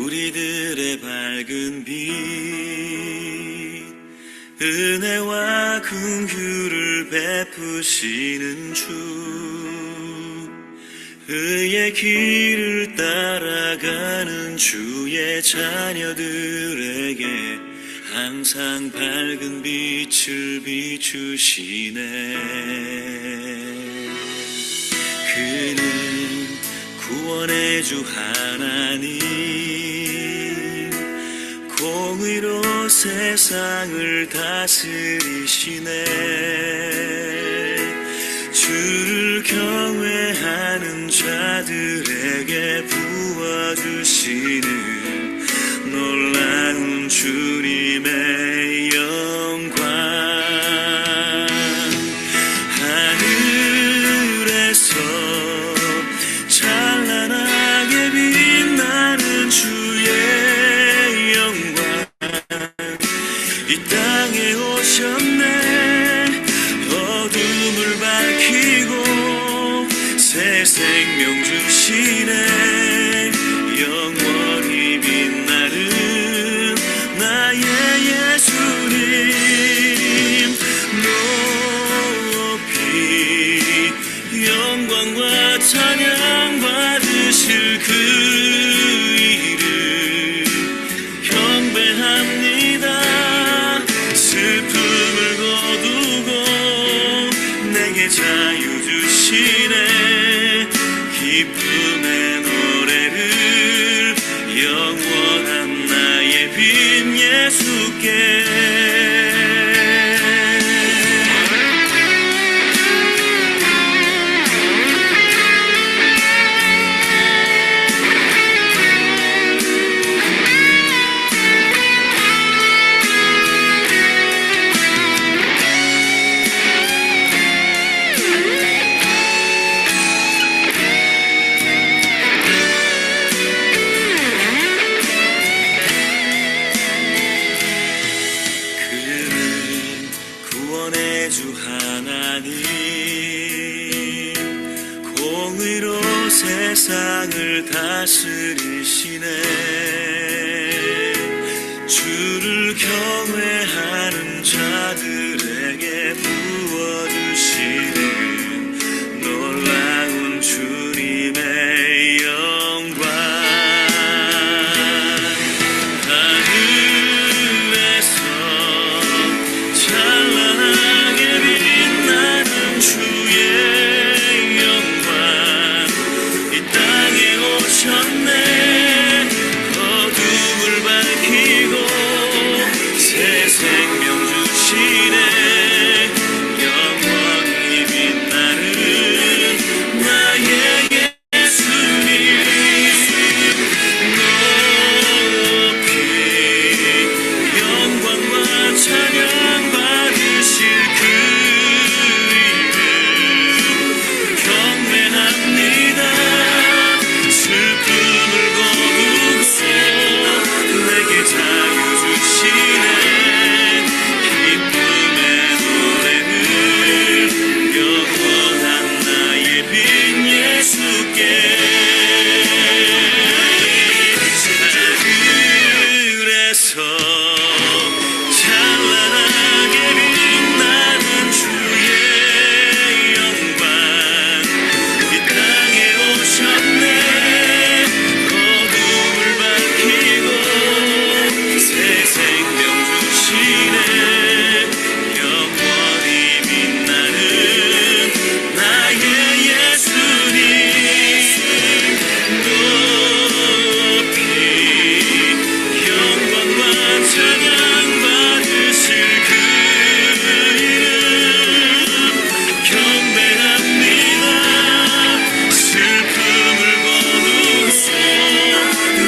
우리들의 밝은 빛, 은혜와 긍휼을 베푸시는 주, 의의 길을 따라가는 주의 자녀들에게 항상 밝은 빛을 비추시네. 그는 구원의 주 하나님, 공의로 세상을 다스리시네. 주를 경외하는 자들에게 부어주시는 놀라운 주님의 영광. 하늘에서 찬란하게 빛나는 주의 영광, 이 땅에 오셨네. 어둠을 밝히고 새 생명 주시네. 영원히 빛나는 나의 예수님, 높이 영광과 찬양 받으실 그 이름 경배합니다. 슬픔을 거두고 내게 자유 주시네. 기쁨의 노래를 영원한 나의 빈 예수께. 주 하나님, 공의로 세상을 다스리시네. 주를 경외하는 자들에게 부어주시는 놀라운 주님의 영광. 하늘에서 찬란하게 빛나는 주의 영광, 이 땅에 오셨네. 어둠을 밝히고 새 생명 주시네. 영원히 빛나는 나의 예수님, 높이 영광과 찬양 받으실 그 이름 경배합니다. 슬픔을 거두고 내게 자유 주시네. 기쁨의 노래를 영원한 나의 빈 예수께. 하늘에서 찬란하게 빛나는 주의 영광, 이 땅에 오셨네. 어둠을 밝히고 새 생명 주시네. 영원히 빛나는 나의 예수님, 높이 영광과 찬양 받으실 그 이름 경배합니다. 슬픔을 거두고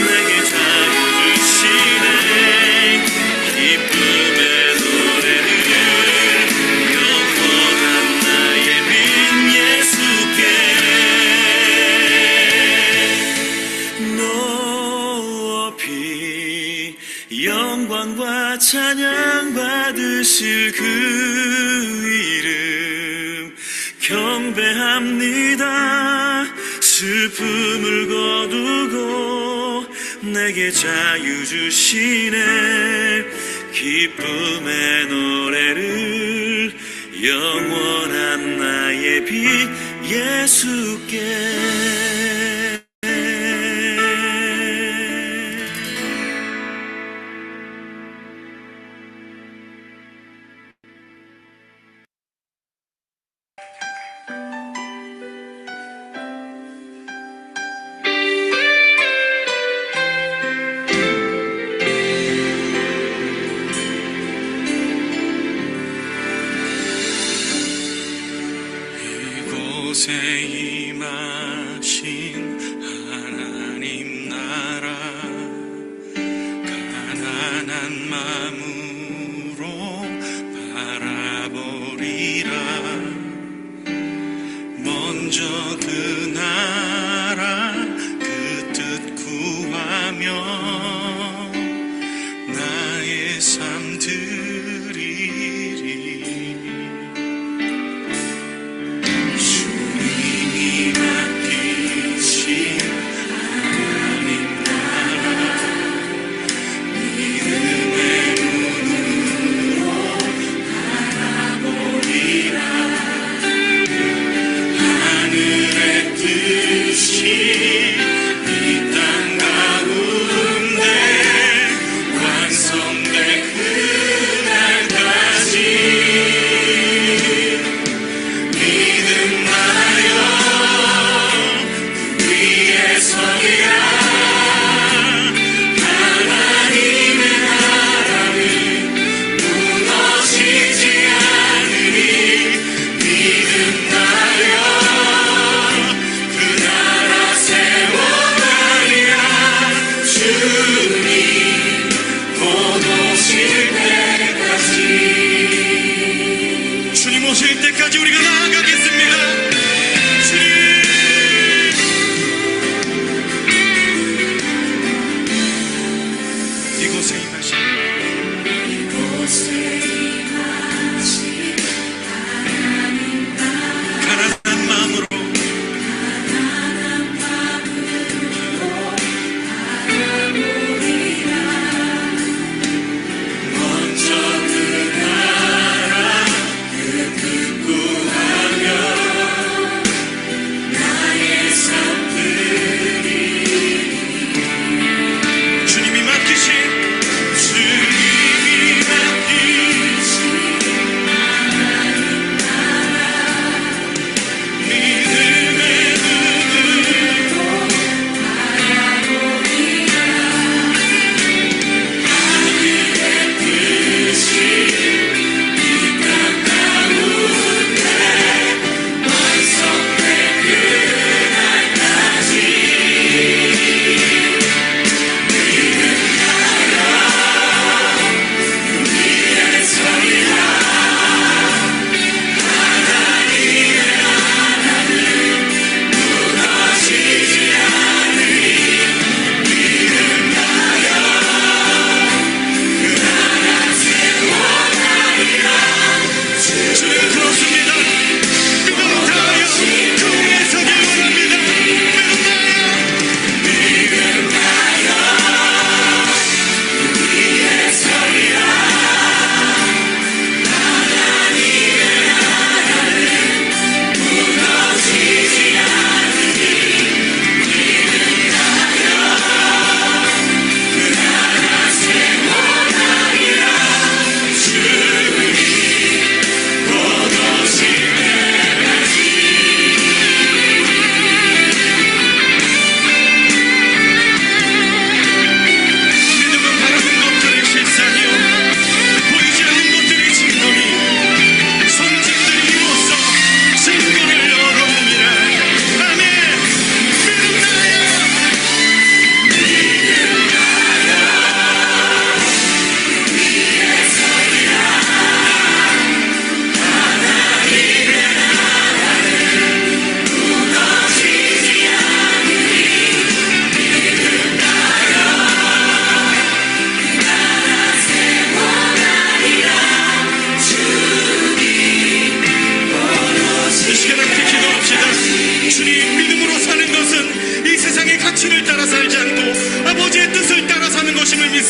내게 자유 주시네. 기쁨의 노래를 영원한 나의 빈 예수께. 높이 영광과 찬양 받으실 그 이름 경배합니다. 슬픔을 거두고 내게 자유 주시네. 기쁨의 노래를 영원한 나의 빛 예수께. 이곳에 임하신 하나님 나라, 가난한 마음으로 바라보리라. 먼저 그 나라 그 뜻 구하며 나의 삶 드리리. 주님이 맡기신 하나님 나라, 믿음의 눈으로 바라보리라. 하늘의 뜻이 이 땅 가운데 완성될 그날까지 믿음하여 그 위에 서리라. 하나님의 나라는 무너지지 않으니 믿음하여 그 나라 세워가리라. 주님 곧 오실 때까지, 주님 오실 때까지 우리가 나아가겠습니다. 주님, 이곳에 임하신 가난한 마음으로 먼저 그 나라 그 뜻 구하며 나의 삶 드리리. 주님이 맡기신 주님이 맡기신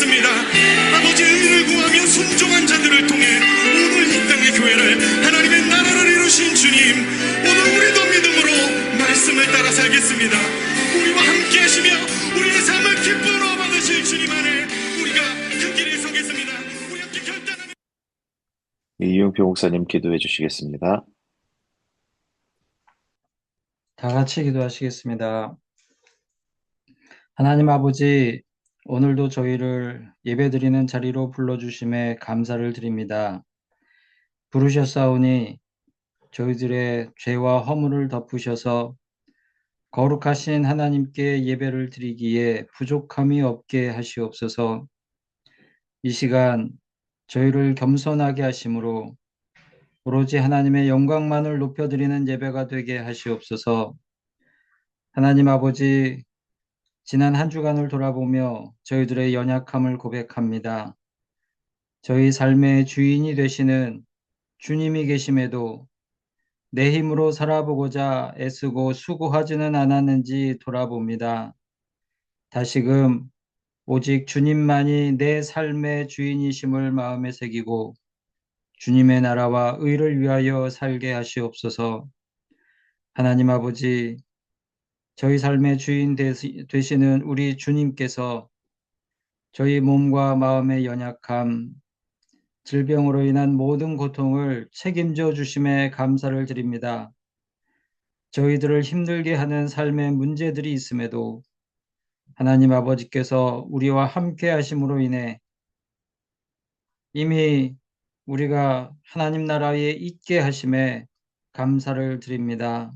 살겠습니다. 아버지 은혜를 구하며 순종한 자들을 통해 오늘 이 땅의 교회를 하나님의 나라를 이루신 주님, 오늘 우리도 믿음으로 말씀을 따라 살겠습니다. 우리와 함께 하시며 우리의 삶을 기쁨으로 받으실 주님 안에 우리가 그 길에 서겠습니다. 우리 함께 결단하며 이용표 목사님 기도해 주시겠습니다. 다 같이 기도하시겠습니다. 하나님 아버지, 오늘도 저희를 예배드리는 자리로 불러주심에 감사를 드립니다. 부르셨사오니 저희들의 죄와 허물을 덮으셔서 거룩하신 하나님께 예배를 드리기에 부족함이 없게 하시옵소서. 이 시간 저희를 겸손하게 하심으로 오로지 하나님의 영광만을 높여드리는 예배가 되게 하시옵소서. 하나님 아버지, 지난 한 주간을 돌아보며 저희들의 연약함을 고백합니다. 저희 삶의 주인이 되시는 주님이 계심에도 내 힘으로 살아보고자 애쓰고 수고하지는 않았는지 돌아봅니다. 다시금 오직 주님만이 내 삶의 주인이심을 마음에 새기고 주님의 나라와 의를 위하여 살게 하시옵소서. 하나님 아버지, 저희 삶의 주인 되시는 우리 주님께서 저희 몸과 마음의 연약함, 질병으로 인한 모든 고통을 책임져 주심에 감사를 드립니다. 저희들을 힘들게 하는 삶의 문제들이 있음에도 하나님 아버지께서 우리와 함께 하심으로 인해 이미 우리가 하나님 나라에 있게 하심에 감사를 드립니다.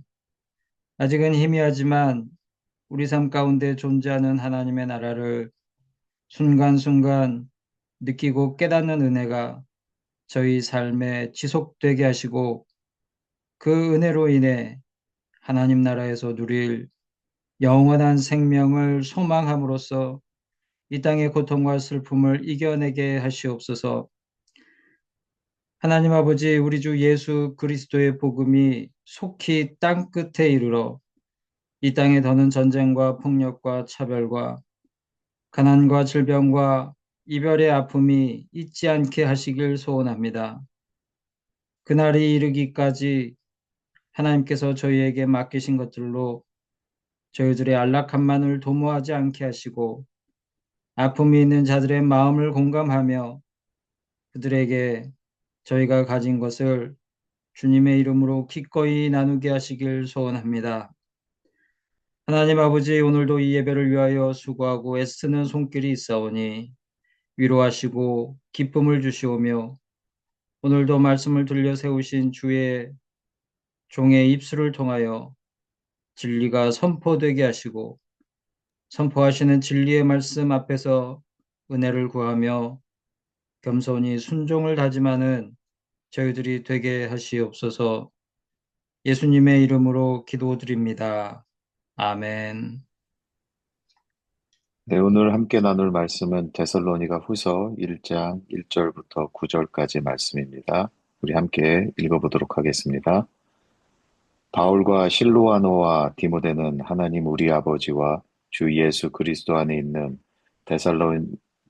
아직은 희미하지만 우리 삶 가운데 존재하는 하나님의 나라를 순간순간 느끼고 깨닫는 은혜가 저희 삶에 지속되게 하시고 그 은혜로 인해 하나님 나라에서 누릴 영원한 생명을 소망함으로써 이 땅의 고통과 슬픔을 이겨내게 하시옵소서. 하나님 아버지, 우리 주 예수 그리스도의 복음이 속히 땅 끝에 이르러 이 땅에 더는 전쟁과 폭력과 차별과 가난과 질병과 이별의 아픔이 있지 않게 하시길 소원합니다. 그날이 이르기까지 하나님께서 저희에게 맡기신 것들로 저희들의 안락함만을 도모하지 않게 하시고 아픔이 있는 자들의 마음을 공감하며 그들에게 저희가 가진 것을 주님의 이름으로 기꺼이 나누게 하시길 소원합니다. 하나님 아버지, 오늘도 이 예배를 위하여 수고하고 애쓰는 손길이 있사오니 위로하시고 기쁨을 주시오며 오늘도 말씀을 들려 세우신 주의 종의 입술을 통하여 진리가 선포되게 하시고 선포하시는 진리의 말씀 앞에서 은혜를 구하며 겸손히 순종을 다짐하는 저희들이 되게 하시옵소서. 예수님의 이름으로 기도드립니다. 아멘. 네, 오늘 함께 나눌 말씀은 데살로니가 후서 1장 1절부터 9절까지 말씀입니다. 우리 함께 읽어보도록 하겠습니다. 바울과 실로아노와 디모데는 하나님 우리 아버지와 주 예수 그리스도 안에 있는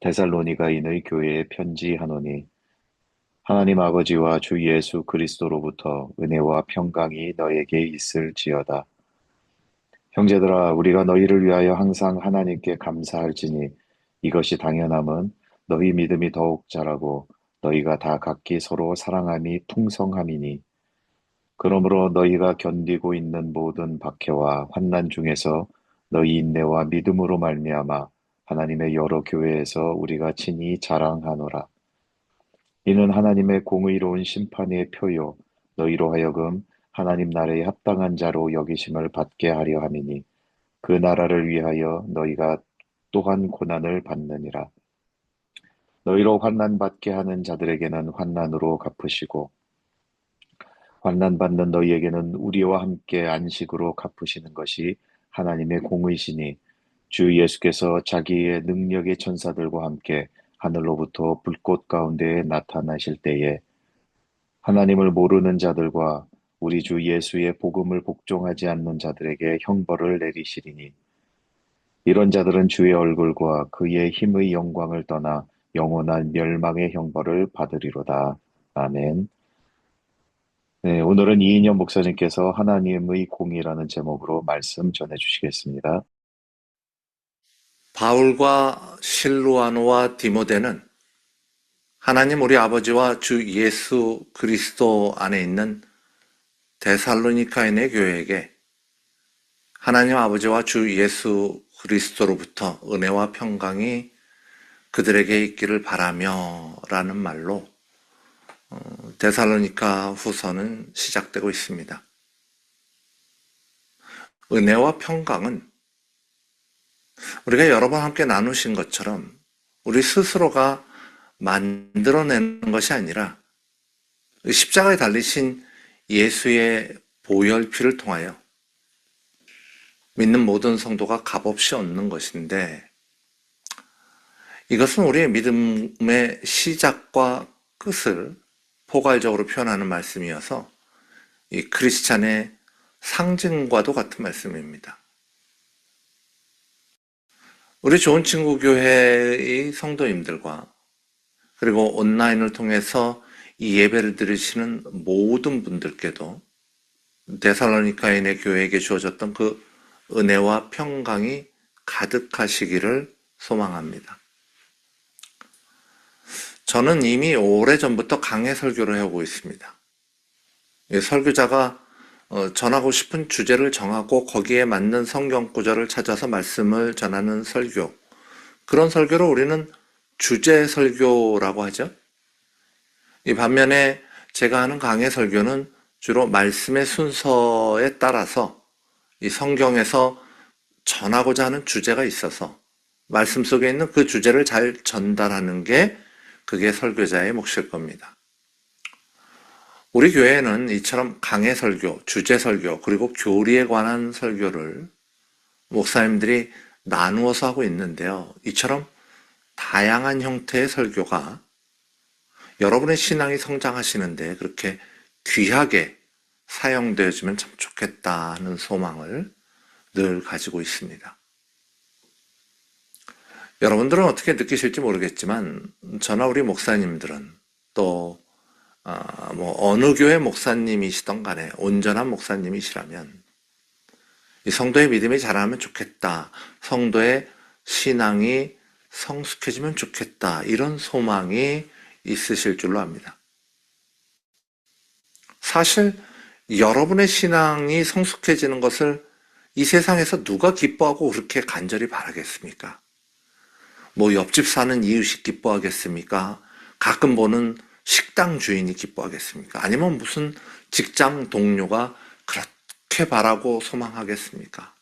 데살로니가인의 교회에 편지하노니 하나님 아버지와 주 예수 그리스도로부터 은혜와 평강이 너에게 있을지어다. 형제들아, 우리가 너희를 위하여 항상 하나님께 감사할지니 이것이 당연함은 너희 믿음이 더욱 자라고 너희가 다 각기 서로 사랑함이 풍성함이니 그러므로 너희가 견디고 있는 모든 박해와 환난 중에서 너희 인내와 믿음으로 말미암아 하나님의 여러 교회에서 우리가 친히 자랑하노라. 이는 하나님의 공의로운 심판의 표요 너희로 하여금 하나님 나라에 합당한 자로 여기심을 받게 하려 함이니 그 나라를 위하여 너희가 또한 고난을 받느니라. 너희로 환난 받게 하는 자들에게는 환난으로 갚으시고 환난 받는 너희에게는 우리와 함께 안식으로 갚으시는 것이 하나님의 공의시니 주 예수께서 자기의 능력의 천사들과 함께 하늘로부터 불꽃 가운데에 나타나실 때에 하나님을 모르는 자들과 우리 주 예수의 복음을 복종하지 않는 자들에게 형벌을 내리시리니 이런 자들은 주의 얼굴과 그의 힘의 영광을 떠나 영원한 멸망의 형벌을 받으리로다. 아멘. 네, 오늘은 이인영 목사님께서 하나님의 공의라는 제목으로 말씀 전해주시겠습니다. 바울과 실루아노와 디모데는 하나님 우리 아버지와 주 예수 그리스도 안에 있는 데살로니가인의 교회에게 하나님 아버지와 주 예수 그리스도로부터 은혜와 평강이 그들에게 있기를 바라며 라는 말로 데살로니가 후서는 시작되고 있습니다. 은혜와 평강은 우리가 여러 번 함께 나누신 것처럼 우리 스스로가 만들어내는 것이 아니라 십자가에 달리신 예수의 보혈피를 통하여 믿는 모든 성도가 값없이 얻는 것인데, 이것은 우리의 믿음의 시작과 끝을 포괄적으로 표현하는 말씀이어서 이 크리스찬의 상징과도 같은 말씀입니다. 우리 좋은 친구 교회의 성도님들과 그리고 온라인을 통해서 이 예배를 들으시는 모든 분들께도 데살로니가인의 교회에게 주어졌던 그 은혜와 평강이 가득하시기를 소망합니다. 저는 이미 오래전부터 강해 설교를 해오고 있습니다. 설교자가 전하고 싶은 주제를 정하고 거기에 맞는 성경 구절을 찾아서 말씀을 전하는 설교, 그런 설교를 우리는 주제 설교라고 하죠. 이 반면에 제가 하는 강해 설교는 주로 말씀의 순서에 따라서 이 성경에서 전하고자 하는 주제가 있어서 말씀 속에 있는 그 주제를 잘 전달하는 게 그게 설교자의 몫일 겁니다. 우리 교회에는 이처럼 강해 설교, 주제 설교, 그리고 교리에 관한 설교를 목사님들이 나누어서 하고 있는데요. 이처럼 다양한 형태의 설교가 여러분의 신앙이 성장하시는데 그렇게 귀하게 사용되어지면 참 좋겠다는 소망을 늘 가지고 있습니다. 여러분들은 어떻게 느끼실지 모르겠지만 저나 우리 목사님들은 또 어느 교회 목사님이시던 간에 온전한 목사님이시라면 이 성도의 믿음이 자라면 좋겠다, 성도의 신앙이 성숙해지면 좋겠다, 이런 소망이 있으실 줄로 압니다. 사실 여러분의 신앙이 성숙해지는 것을 이 세상에서 누가 기뻐하고 그렇게 간절히 바라겠습니까? 뭐 옆집 사는 이웃이 기뻐하겠습니까? 가끔 보는 식당 주인이 기뻐하겠습니까? 아니면 무슨 직장 동료가 그렇게 바라고 소망하겠습니까?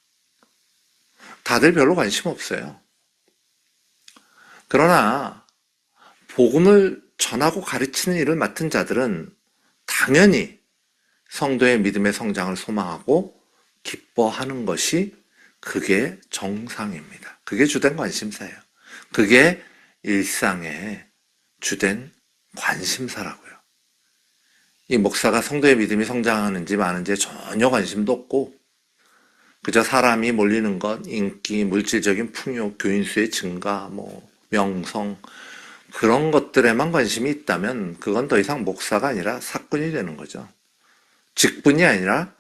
다들 별로 관심 없어요. 그러나 복음을 전하고 가르치는 일을 맡은 자들은 당연히 성도의 믿음의 성장을 소망하고 기뻐하는 것이 그게 정상입니다. 그게 주된 관심사예요. 그게 일상의 주된 관심사라고요. 이 목사가 성도의 믿음이 성장하는지 마는지에 전혀 관심도 없고 그저 사람이 몰리는 것, 인기, 물질적인 풍요, 교인 수의 증가, 명성, 그런 것들에만 관심이 있다면 그건 더 이상 목사가 아니라 사꾼이 되는 거죠. 직분이 아니라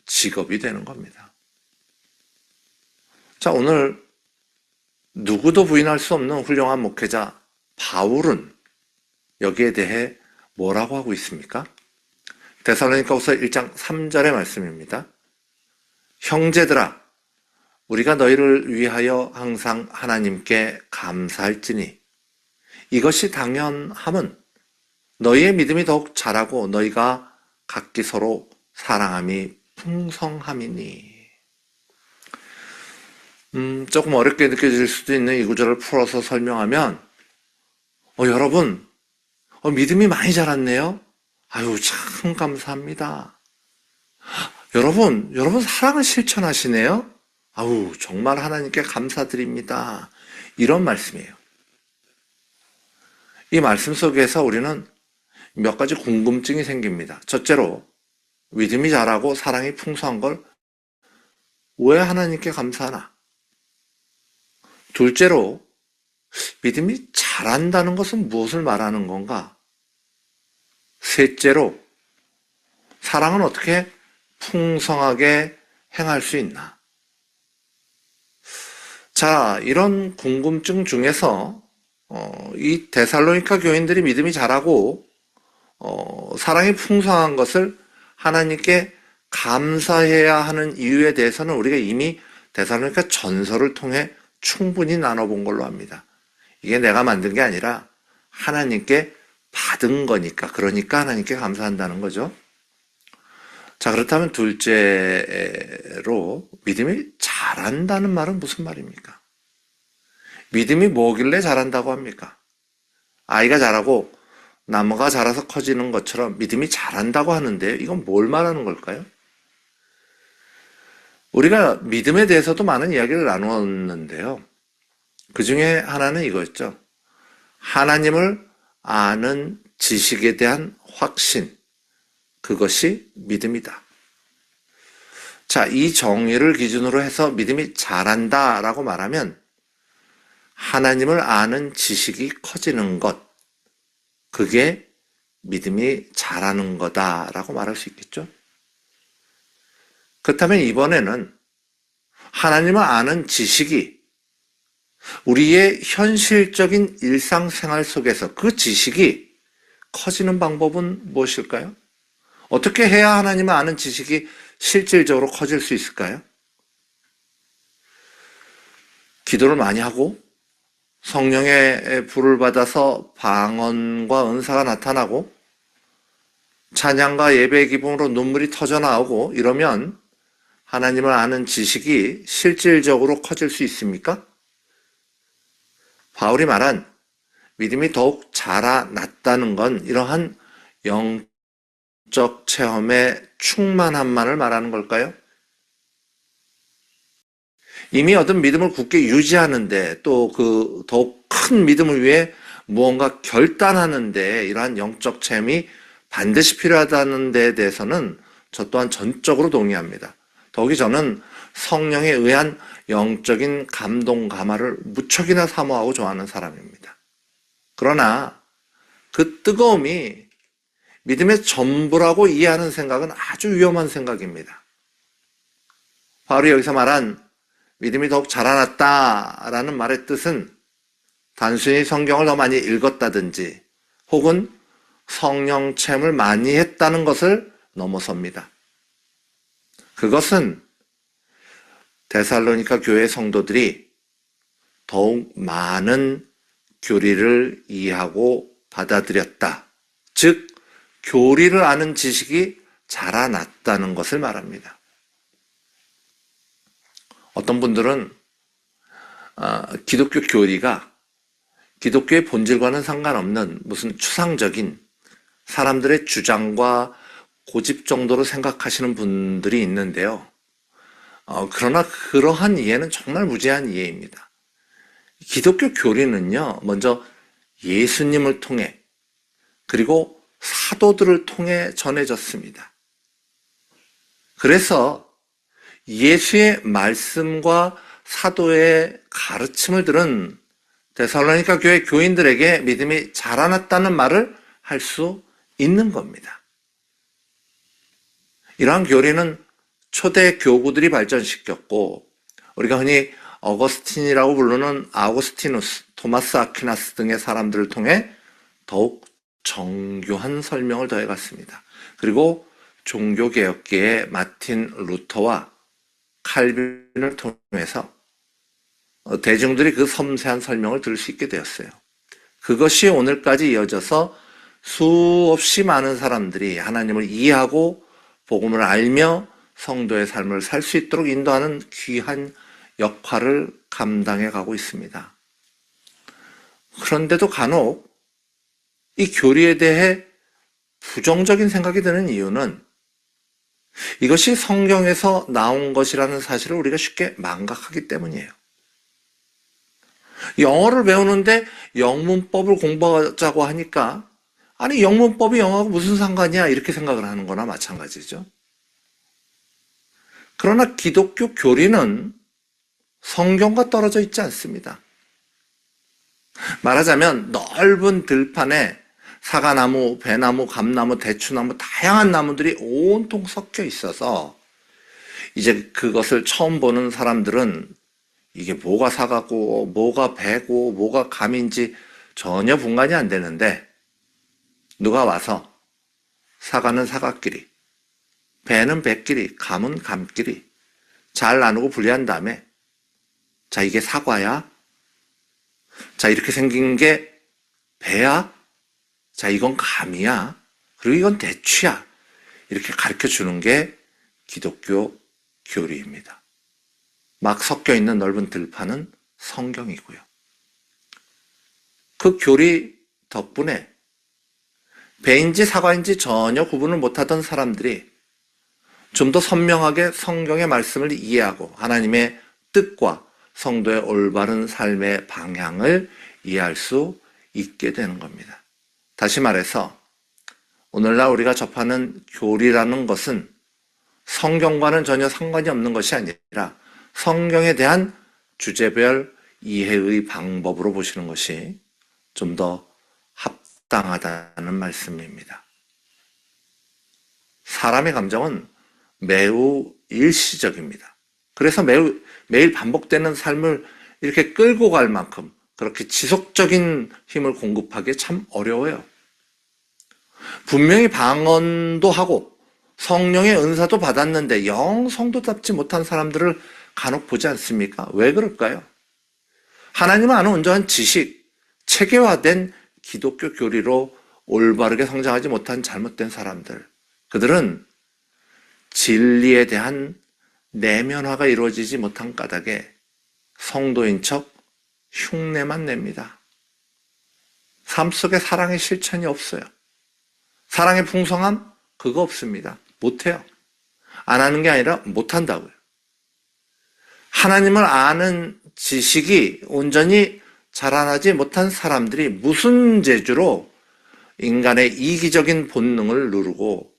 직업이 되는 겁니다. 자, 오늘 누구도 부인할 수 없는 훌륭한 목회자 바울은 여기에 대해 뭐라고 하고 있습니까? 데살로니가후서 1장 3절의 말씀입니다. 형제들아, 우리가 너희를 위하여 항상 하나님께 감사할지니 이것이 당연함은 너희의 믿음이 더욱 자라고 너희가 각기 서로 사랑함이 풍성함이니. 조금 어렵게 느껴질 수도 있는 이 구절을 풀어서 설명하면 여러분 믿음이 많이 자랐네요. 아유, 참 감사합니다. 여러분 사랑을 실천하시네요. 아우, 정말 하나님께 감사드립니다. 이런 말씀이에요. 이 말씀 속에서 우리는 몇 가지 궁금증이 생깁니다. 첫째로, 믿음이 자라고 사랑이 풍성한 걸 왜 하나님께 감사하나? 둘째로, 믿음이 자란다는 것은 무엇을 말하는 건가? 셋째로, 사랑은 어떻게 풍성하게 행할 수 있나? 자, 이런 궁금증 중에서 이 데살로니가 교인들이 믿음이 자라고 사랑이 풍성한 것을 하나님께 감사해야 하는 이유에 대해서는 우리가 이미 데살로니가 전서를 통해 충분히 나눠본 걸로 합니다. 이게 내가 만든 게 아니라 하나님께 받은 거니까, 그러니까 하나님께 감사한다는 거죠. 자, 그렇다면 둘째로, 믿음이 자란다는 말은 무슨 말입니까? 믿음이 뭐길래 자란다고 합니까? 아이가 자라고 나무가 자라서 커지는 것처럼 믿음이 자란다고 하는데 이건 뭘 말하는 걸까요? 우리가 믿음에 대해서도 많은 이야기를 나누었는데요. 그 중에 하나는 이거였죠. 하나님을 아는 지식에 대한 확신, 그것이 믿음이다. 자, 이 정의를 기준으로 해서 믿음이 자란다라고 말하면 하나님을 아는 지식이 커지는 것, 그게 믿음이 자라는 거다라고 말할 수 있겠죠. 그렇다면 이번에는 하나님을 아는 지식이 우리의 현실적인 일상생활 속에서 그 지식이 커지는 방법은 무엇일까요? 어떻게 해야 하나님을 아는 지식이 실질적으로 커질 수 있을까요? 기도를 많이 하고 성령의 불을 받아서 방언과 은사가 나타나고 찬양과 예배의 기쁨으로 눈물이 터져 나오고 이러면 하나님을 아는 지식이 실질적으로 커질 수 있습니까? 바울이 말한 믿음이 더욱 자라났다는 건 이러한 영적 체험의 충만함만을 말하는 걸까요? 이미 얻은 믿음을 굳게 유지하는데 또 그 더욱 큰 믿음을 위해 무언가 결단하는데 이러한 영적 체험이 반드시 필요하다는 데에 대해서는 저 또한 전적으로 동의합니다. 더욱이 저는 성령에 의한 영적인 감동, 감화를 무척이나 사모하고 좋아하는 사람입니다. 그러나 그 뜨거움이 믿음의 전부라고 이해하는 생각은 아주 위험한 생각입니다. 바울이 여기서 말한 믿음이 더욱 자라났다라는 말의 뜻은 단순히 성경을 더 많이 읽었다든지 혹은 성령 체험을 많이 했다는 것을 넘어섭니다. 그것은 데살로니가 교회 성도들이 더욱 많은 교리를 이해하고 받아들였다. 즉, 교리를 아는 지식이 자라났다는 것을 말합니다. 어떤 분들은 기독교 교리가 기독교의 본질과는 상관없는 무슨 추상적인 사람들의 주장과 고집 정도로 생각하시는 분들이 있는데요. 그러나 그러한 이해는 정말 무지한 이해입니다. 기독교 교리는요, 먼저 예수님을 통해 그리고 사도들을 통해 전해졌습니다. 그래서 예수의 말씀과 사도의 가르침을 들은 데살로니가 교회 교인들에게 믿음이 자라났다는 말을 할 수 있는 겁니다. 이러한 교리는 초대 교구들이 발전시켰고 우리가 흔히 어거스틴이라고 부르는 아우구스티누스, 토마스 아퀴나스 등의 사람들을 통해 더욱 정교한 설명을 더해갔습니다. 그리고 종교개혁계의 마틴 루터와 칼빈을 통해서 대중들이 그 섬세한 설명을 들을 수 있게 되었어요. 그것이 오늘까지 이어져서 수없이 많은 사람들이 하나님을 이해하고 복음을 알며 성도의 삶을 살 수 있도록 인도하는 귀한 역할을 감당해 가고 있습니다. 그런데도 간혹 이 교리에 대해 부정적인 생각이 드는 이유는 이것이 성경에서 나온 것이라는 사실을 우리가 쉽게 망각하기 때문이에요. 영어를 배우는데 영문법을 공부하자고 하니까 아니 영문법이 영어하고 무슨 상관이야 이렇게 생각을 하는 거나 마찬가지죠. 그러나 기독교 교리는 성경과 떨어져 있지 않습니다. 말하자면 넓은 들판에 사과나무, 배나무, 감나무, 대추나무, 다양한 나무들이 온통 섞여 있어서 이제 그것을 처음 보는 사람들은 이게 뭐가 사과고, 뭐가 배고, 뭐가 감인지 전혀 분간이 안 되는데, 누가 와서 사과는 사과끼리, 배는 배끼리, 감은 감끼리 잘 나누고 분리한 다음에, 자, 이게 사과야? 자, 이렇게 생긴 게 배야? 자, 이건 감이야? 그리고 이건 대추야? 이렇게 가르쳐 주는 게 기독교 교리입니다. 막 섞여 있는 넓은 들판은 성경이고요. 그 교리 덕분에 배인지 사과인지 전혀 구분을 못하던 사람들이 좀 더 선명하게 성경의 말씀을 이해하고 하나님의 뜻과 성도의 올바른 삶의 방향을 이해할 수 있게 되는 겁니다. 다시 말해서 오늘날 우리가 접하는 교리라는 것은 성경과는 전혀 상관이 없는 것이 아니라 성경에 대한 주제별 이해의 방법으로 보시는 것이 좀 더 합당하다는 말씀입니다. 사람의 감정은 매우 일시적입니다. 그래서 매일 반복되는 삶을 이렇게 끌고 갈 만큼 그렇게 지속적인 힘을 공급하기 참 어려워요. 분명히 방언도 하고 성령의 은사도 받았는데 영 성도답지 못한 사람들을 간혹 보지 않습니까? 왜 그럴까요? 하나님을 아는 온전한 지식, 체계화된 기독교 교리로 올바르게 성장하지 못한 잘못된 사람들, 그들은 진리에 대한 내면화가 이루어지지 못한 까닭에 성도인 척 흉내만 냅니다. 삶 속에 사랑의 실천이 없어요. 사랑의 풍성함? 그거 없습니다. 못해요. 안 하는 게 아니라 못한다고요. 하나님을 아는 지식이 온전히 자라나지 못한 사람들이 무슨 재주로 인간의 이기적인 본능을 누르고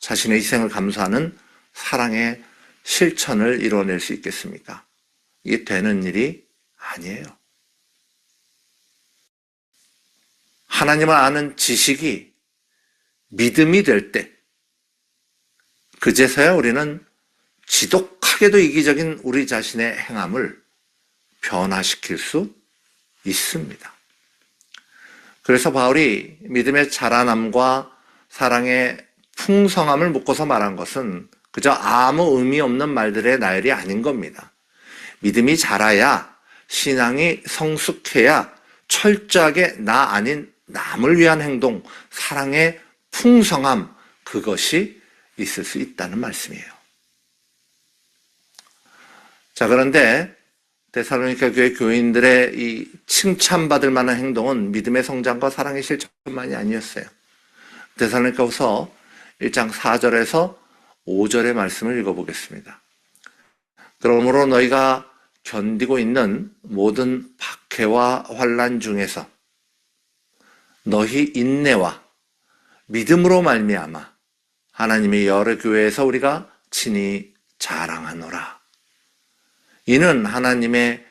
자신의 희생을 감수하는 사랑의 실천을 이뤄낼 수 있겠습니까? 이게 되는 일이 아니에요. 하나님을 아는 지식이 믿음이 될 때, 그제서야 우리는 지독하게도 이기적인 우리 자신의 행함을 변화시킬 수 있습니다. 그래서 바울이 믿음의 자라남과 사랑의 풍성함을 묶어서 말한 것은 그저 아무 의미 없는 말들의 나열이 아닌 겁니다. 믿음이 자라야, 신앙이 성숙해야 철저하게 나 아닌 남을 위한 행동, 사랑의 풍성함, 그것이 있을 수 있다는 말씀이에요. 자, 그런데 데살로니가 교회 교인들의 이 칭찬받을 만한 행동은 믿음의 성장과 사랑의 실천만이 아니었어요. 데살로니가후서 1장 4절에서 5절의 말씀을 읽어보겠습니다. 그러므로 너희가 견디고 있는 모든 박해와 환난 중에서 너희 인내와 믿음으로 말미암아 하나님의 여러 교회에서 우리가 친히 자랑하노라. 이는 하나님의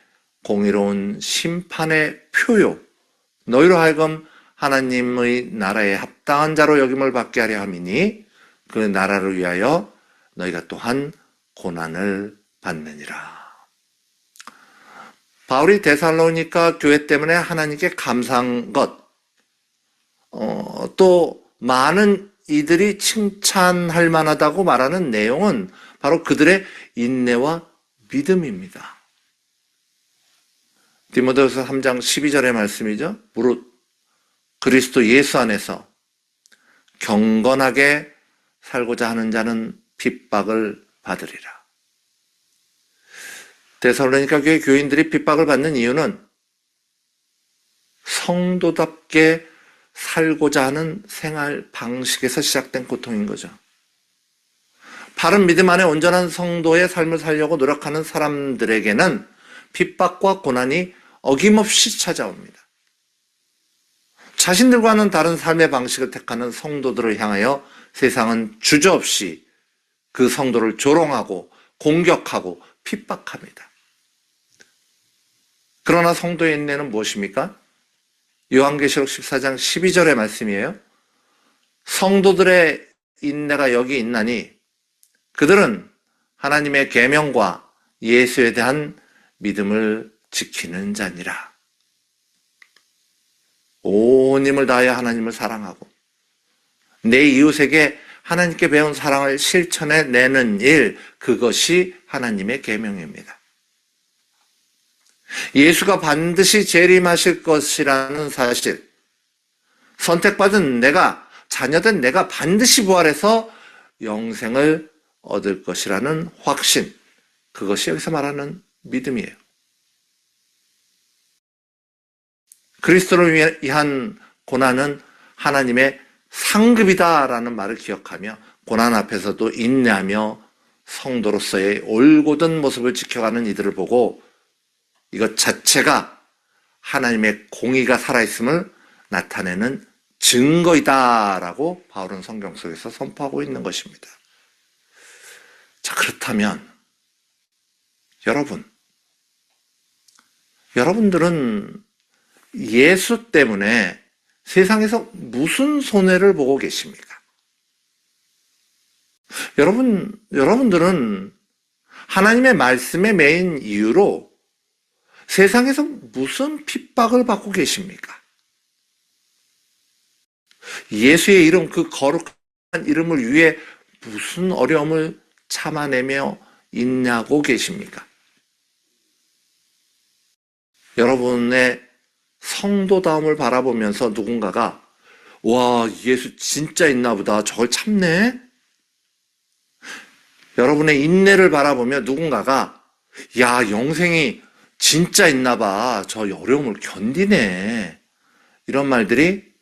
공의로운 심판의 표요, 너희로 하여금 하나님의 나라에 합당한 자로 여김을 받게 하려 함이니 그 나라를 위하여 너희가 또한 고난을 받느니라. 바울이 데살로니가 교회 때문에 하나님께 감사한 것, 또 많은 이들이 칭찬할 만하다고 말하는 내용은 바로 그들의 인내와 믿음입니다. 디모데후서 3장 12절의 말씀이죠. 무릇 그리스도 예수 안에서 경건하게 살고자 하는 자는 핍박을 받으리라. 데살로니가 교회 교인들이 핍박을 받는 이유는 성도답게 살고자 하는 생활 방식에서 시작된 고통인 거죠. 바른 믿음 안에 온전한 성도의 삶을 살려고 노력하는 사람들에게는 핍박과 고난이 어김없이 찾아옵니다. 자신들과는 다른 삶의 방식을 택하는 성도들을 향하여 세상은 주저없이 그 성도를 조롱하고 공격하고 핍박합니다. 그러나 성도의 인내는 무엇입니까? 요한계시록 14장 12절의 말씀이에요. 성도들의 인내가 여기 있나니 그들은 하나님의 계명과 예수에 대한 믿음을 지키는 자니라. 온 힘을 다하여 하나님을 사랑하고 내 이웃에게 하나님께 배운 사랑을 실천해 내는 일, 그것이 하나님의 계명입니다. 예수가 반드시 재림하실 것이라는 사실, 선택받은 내가, 자녀된 내가 반드시 부활해서 영생을 얻을 것이라는 확신, 그것이 여기서 말하는 믿음이에요. 그리스도를 위한 고난은 하나님의 상급이다라는 말을 기억하며 고난 앞에서도 인내하며 성도로서의 올곧은 모습을 지켜가는 이들을 보고 이것 자체가 하나님의 공의가 살아있음을 나타내는 증거이다라고 바울은 성경 속에서 선포하고 있는 것입니다. 자, 그렇다면 여러분들은 예수 때문에 세상에서 무슨 손해를 보고 계십니까? 여러분들은 하나님의 말씀에 매인 이유로 세상에서 무슨 핍박을 받고 계십니까? 예수의 이름, 그 거룩한 이름을 위해 무슨 어려움을 참아내며 인내하고 계십니까? 여러분의 성도다움을 바라보면서 누군가가 와, 예수 진짜 있나 보다, 저걸 참네? 여러분의 인내를 바라보며 누군가가 야, 영생이 진짜 있나 봐, 저 어려움을 견디네, 이런 말들이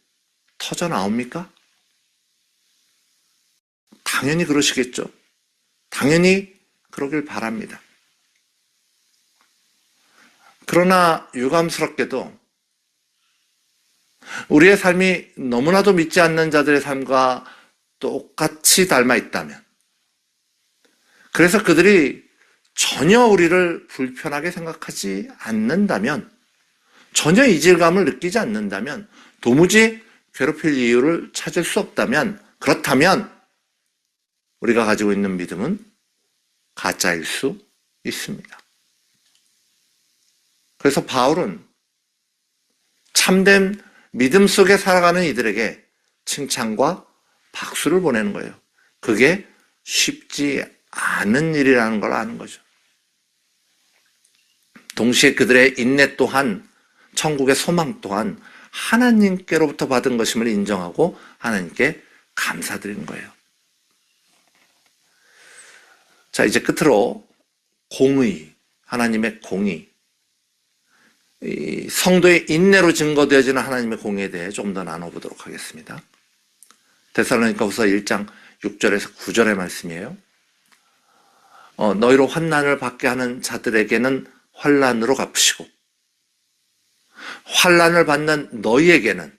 터져 나옵니까? 당연히 그러시겠죠. 당연히 그러길 바랍니다. 그러나 유감스럽게도 우리의 삶이 너무나도 믿지 않는 자들의 삶과 똑같이 닮아 있다면, 그래서 그들이 전혀 우리를 불편하게 생각하지 않는다면, 전혀 이질감을 느끼지 않는다면, 도무지 괴롭힐 이유를 찾을 수 없다면, 그렇다면 우리가 가지고 있는 믿음은 가짜일 수 있습니다. 그래서 바울은 참된 믿음 속에 살아가는 이들에게 칭찬과 박수를 보내는 거예요. 그게 쉽지 않은 일이라는 걸 아는 거죠. 동시에 그들의 인내 또한, 천국의 소망 또한 하나님께로부터 받은 것임을 인정하고 하나님께 감사드리는 거예요. 자, 이제 끝으로 공의, 하나님의 공의, 이 성도의 인내로 증거되어지는 하나님의 공의에 대해 좀 더 나눠보도록 하겠습니다. 데살로니가후서 1장 6절에서 9절의 말씀이에요. 너희로 환난을 받게 하는 자들에게는 환난으로 갚으시고 환난을 받는 너희에게는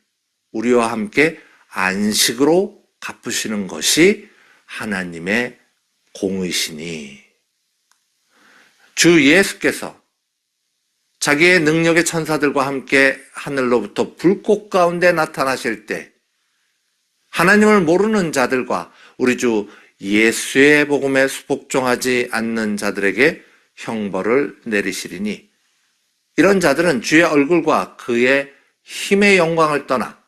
우리와 함께 안식으로 갚으시는 것이 하나님의 공의시니, 주 예수께서 자기의 능력의 천사들과 함께 하늘로부터 불꽃 가운데 나타나실 때 하나님을 모르는 자들과 우리 주 예수의 복음에 복종하지 않는 자들에게 형벌을 내리시리니, 이런 자들은 주의 얼굴과 그의 힘의 영광을 떠나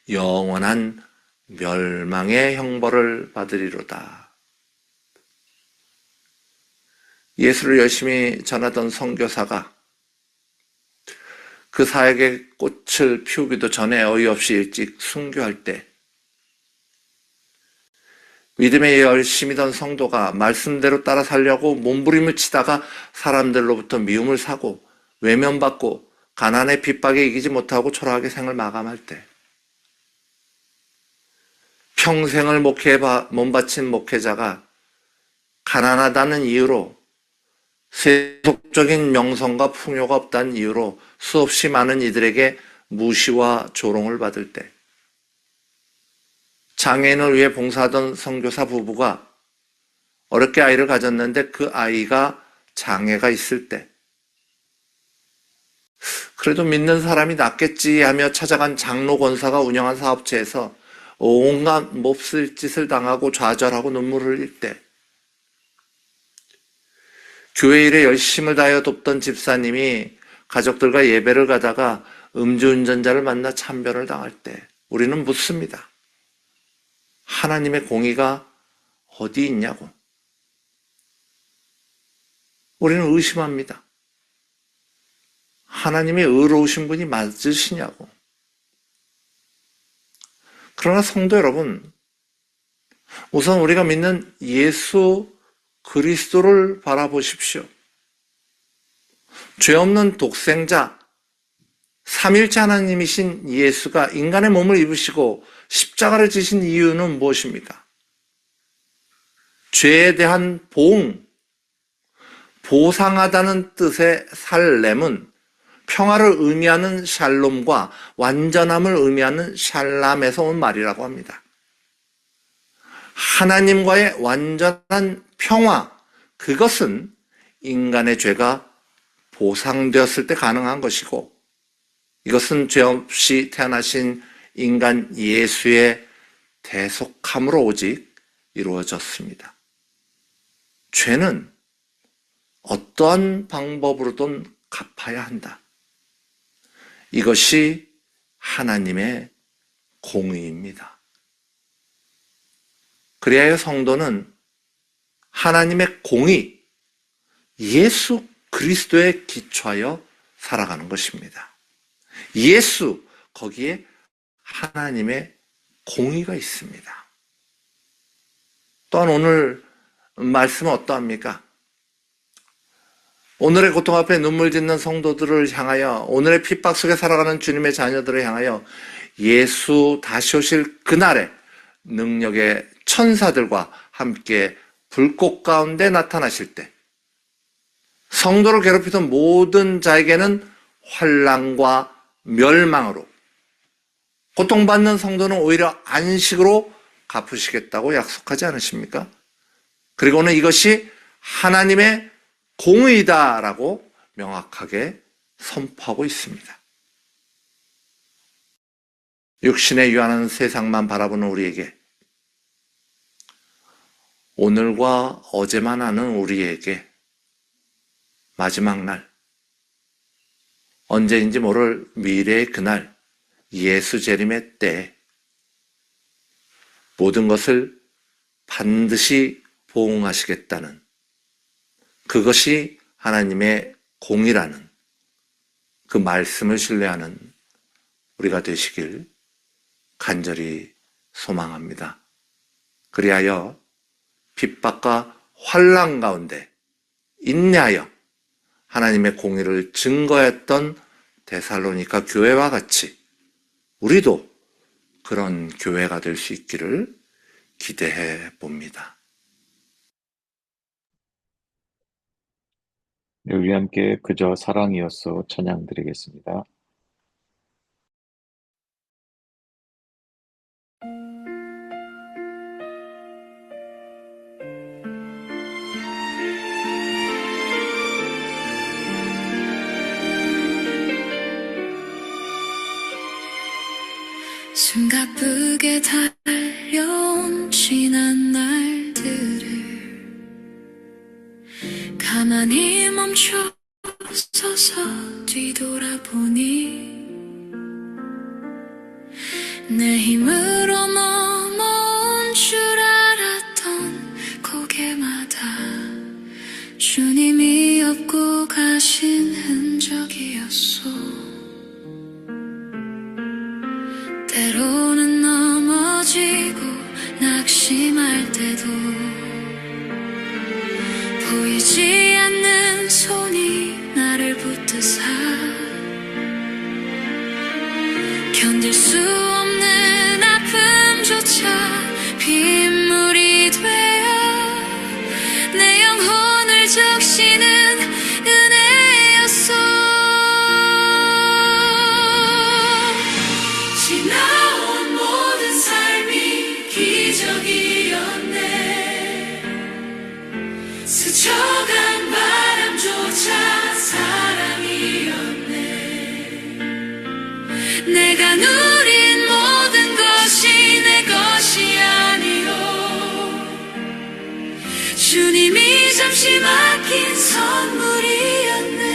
영원한 멸망의 형벌을 받으리로다. 예수를 열심히 전하던 선교사가 그 사역의 꽃을 피우기도 전에 어이없이 일찍 순교할 때, 믿음에 열심이던 성도가 말씀대로 따라 살려고 몸부림을 치다가 사람들로부터 미움을 사고 외면받고 가난의 핍박에 이기지 못하고 초라하게 생을 마감할 때, 평생을 목회에 몸바친 목회자가 가난하다는 이유로, 세속적인 명성과 풍요가 없다는 이유로 수없이 많은 이들에게 무시와 조롱을 받을 때, 장애인을 위해 봉사하던 선교사 부부가 어렵게 아이를 가졌는데 그 아이가 장애가 있을 때, 그래도 믿는 사람이 낫겠지 하며 찾아간 장로 권사가 운영한 사업체에서 온갖 몹쓸 짓을 당하고 좌절하고 눈물을 흘릴 때, 교회 일에 열심을 다하여 돕던 집사님이 가족들과 예배를 가다가 음주운전자를 만나 참변을 당할 때 우리는 묻습니다. 하나님의 공의가 어디 있냐고. 우리는 의심합니다. 하나님의 의로우신 분이 맞으시냐고. 그러나 성도 여러분, 우선 우리가 믿는 예수 그리스도를 바라보십시오. 죄 없는 독생자, 삼일체 하나님이신 예수가 인간의 몸을 입으시고 십자가를 지신 이유는 무엇입니까? 죄에 대한 보상하다는 뜻의 살렘은 평화를 의미하는 샬롬과 완전함을 의미하는 샬람에서 온 말이라고 합니다. 하나님과의 완전한 평화, 그것은 인간의 죄가 보상되었을 때 가능한 것이고, 이것은 죄 없이 태어나신 인간 예수의 대속함으로 오직 이루어졌습니다. 죄는 어떠한 방법으로든 갚아야 한다. 이것이 하나님의 공의입니다. 그리하여 성도는 하나님의 공의, 예수 그리스도에 기초하여 살아가는 것입니다. 예수, 거기에 하나님의 공의가 있습니다. 또한 오늘 말씀은 어떠합니까? 오늘의 고통 앞에 눈물 짓는 성도들을 향하여, 오늘의 핍박 속에 살아가는 주님의 자녀들을 향하여 예수 다시 오실 그날에 능력의 천사들과 함께 불꽃 가운데 나타나실 때 성도를 괴롭히던 모든 자에게는 환난과 멸망으로, 고통받는 성도는 오히려 안식으로 갚으시겠다고 약속하지 않으십니까? 그리고는 이것이 하나님의 공의다라고 명확하게 선포하고 있습니다. 육신에 유한한 세상만 바라보는 우리에게, 오늘과 어제만 아는 우리에게 마지막 날, 언제인지 모를 미래의 그날, 예수 재림의 때에 모든 것을 반드시 보응하시겠다는, 그것이 하나님의 공의라는 그 말씀을 신뢰하는 우리가 되시길 간절히 소망합니다. 그리하여 핍박과 환난 가운데 인내하여 하나님의 공의를 증거했던 데살로니가 교회와 같이 우리도 그런 교회가 될 수 있기를 기대해 봅니다. 네, 우리 함께 그저 사랑이었어 찬양 드리겠습니다. 숨가쁘게 달려온 지난 날들을 가만히 멈춰 서서 뒤돌아보니 내 힘으로 넘어온 줄 알았던 고개마다 주님이 업고 가신 흔적이었소. 때로는 넘어지고 낙심할 때도 보이지 않는 손이 나를 붙드사 견딜 수 없는 아픔조차 빗물이 되어 내 영혼을 적시는 은혜였소. 지나온 모든 삶이 기적이었네. 스쳐간 바람조차 사랑이었네. 내가 누린 모든 것이 내 것이 아니요 주님이 잠시 맡긴 선물이었네.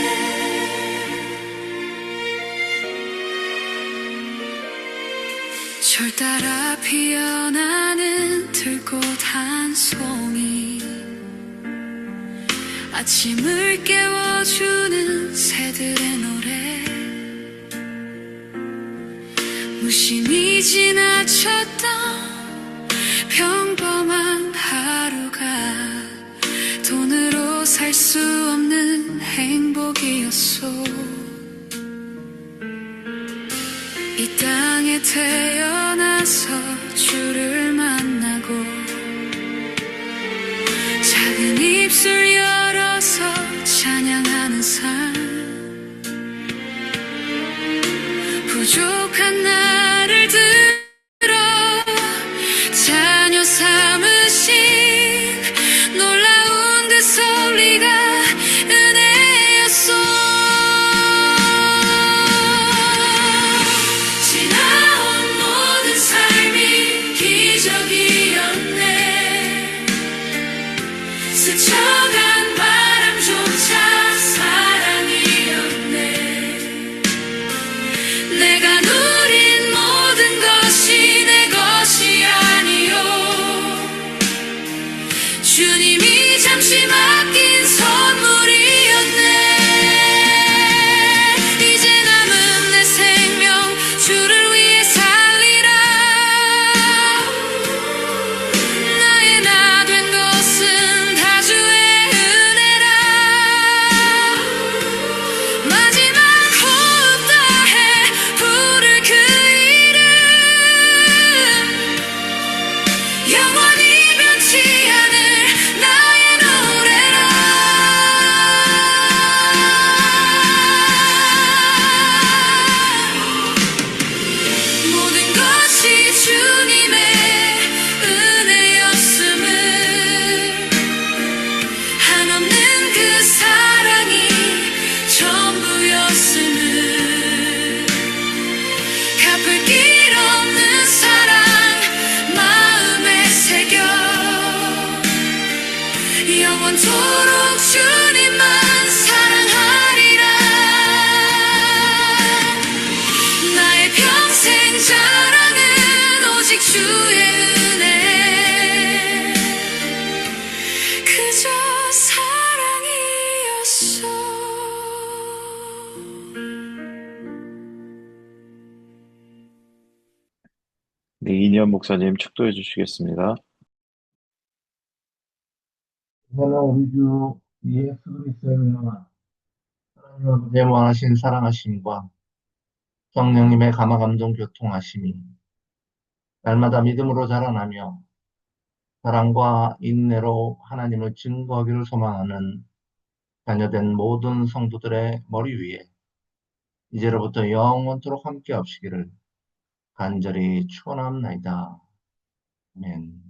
철 따라 피어나는 들꽃 한 송이 아침을 깨워주는 새들의 노래 무심히 지나쳤던 평범한 하루가 돈으로 살 수 없는 행복이었소. 이 땅에 태어나서 주를 만나고 작은 입술 열어서 찬양하는 삶 부족한 나를 들어 자녀 삼으신 놀라운 그 소리가 은혜였소. 지나온 모든 삶이 기적이었네. 스쳐간 바람조차 사랑이었네. 내가 누린 모든 것이 내 것이 아니요 주님이 잠시 맡긴 선물이었네. 이제 남은 내 생명 주를 위해 살리라. 나의 나 된 것은 다 주의 은혜라. 마지막 호흡 다해 부를 그 이름 영원히 변치 않을 나의 노래라. 모든 것이 주님의 은혜였음을 한없는 그 사랑이 전부였음을 갚을 길 없는 사랑 마음에 새겨 영원토록 주님만 사랑하리라. 나의 평생 자랑은 오직 주의 은혜 그저 사랑이었어. 네, 이니엄 목사님 축도해 주시겠습니다. 이거는 우리 주 예수 그리스도의 명함, 하나님 아버지의 무한하신 사랑하심과 성령님의 감화감동 교통하심이 날마다 믿음으로 자라나며 사랑과 인내로 하나님을 증거하기를 소망하는 자녀된 모든 성도들의 머리 위에 이제로부터 영원토록 함께 하시기를 간절히 축원합나이다. 아멘.